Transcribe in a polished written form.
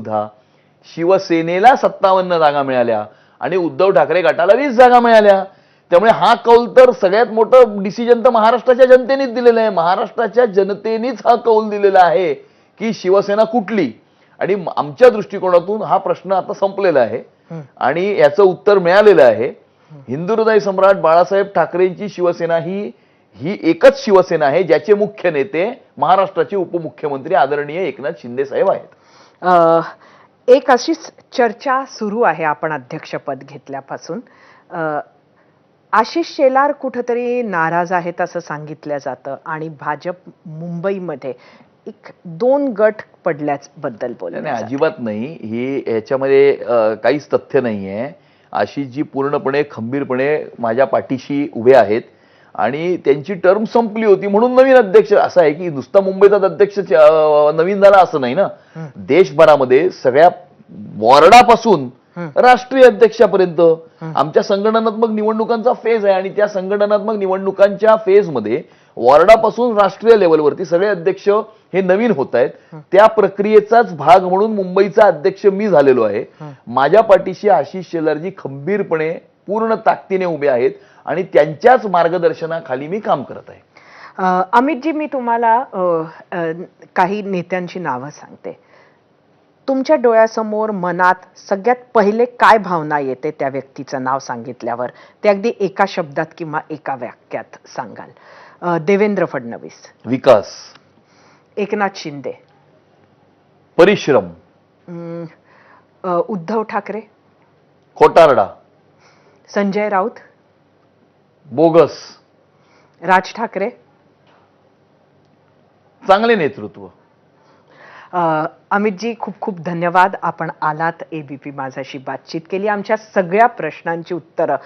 सुद्धा शिवसेनेला 57 जागा मिळाल्या आणि उद्धव ठाकरे गटाला 20 जागा मिळाल्या. त्यामुळे हा कौल तर सगळ्यात मोठं डिसिजन तर महाराष्ट्राच्या जनतेनेच दिलेलं आहे. महाराष्ट्राच्या जनतेनेच हा कौल दिलेला आहे की शिवसेना कुठली. आणि आमच्या दृष्टिकोनातून हा प्रश्न आता संपलेला आहे आणि याचं उत्तर मिळालेलं आहे. हिंदुहृदय सम्राट बाळासाहेब ठाकरेंची शिवसेना ही एकच शिवसेना आहे ज्याचे मुख्य नेते महाराष्ट्राचे उपमुख्यमंत्री आदरणीय एकनाथ शिंदे साहेब आहेत. एक अशीच चर्चा सुरू आहे आपण अध्यक्षपद घेतल्यापासून. आशिष शेलार कुठेतरी नाराज आहेत असं सांगितलं जातं आणि भाजप मुंबईमध्ये एक 2 गट पडल्याबद्दल बोलले. नाही, अजिबात नाही. ही याच्यामध्ये काहीच तथ्य नाहीये. आशिषजी पूर्णपणे खंबीरपणे माझ्या पाठीशी उभे आहेत आणि त्यांची टर्म संपली होती म्हणून नवीन अध्यक्ष. असं आहे की नुसता मुंबईचा अध्यक्ष नवीन झाला असं नाही ना. देशभरामध्ये सगळ्या वॉर्डापासून राष्ट्रीय अध्यक्षापर्यंत आमच्या संघटनात्मक निवडणुकांचा फेज आहे आणि त्या संघटनात्मक निवडणुकांच्या फेजमध्ये वॉर्डापासून राष्ट्रीय लेवलवरती सगळे अध्यक्ष हे नवीन होत आहेत. त्या प्रक्रियेचाच भाग म्हणून मुंबईचा अध्यक्ष मी झालेलो आहे. माझ्या पाठीशी आशिष शेलारजी खंबीरपणे पूर्ण ताकदीने उभे आहेत आणि त्यांच्याच मार्गदर्शनाखाली मी काम करत आहे. अमितजी, मी तुम्हाला काही नेत्यांची नावं सांगते. तुमच्या डोळ्यासमोर मनात सगळ्यात पहिले काय भावना येते त्या व्यक्तीचं नाव सांगितल्यावर? ते अगदी एका शब्दात किंवा एका वाक्यात सांगाल. देवेंद्र फडणवीस. विकास. एकनाथ शिंदे. परिश्रम. उद्धव ठाकरे. खोटारडा. संजय राऊत. बोगस. राज ठाकरे. चांगले नेतृत्व. अमितजी, खूप खूप धन्यवाद. आपण आलात, एबीपी माझाशी बातचीत केली, आमच्या सगळ्या प्रश्नांची उत्तरं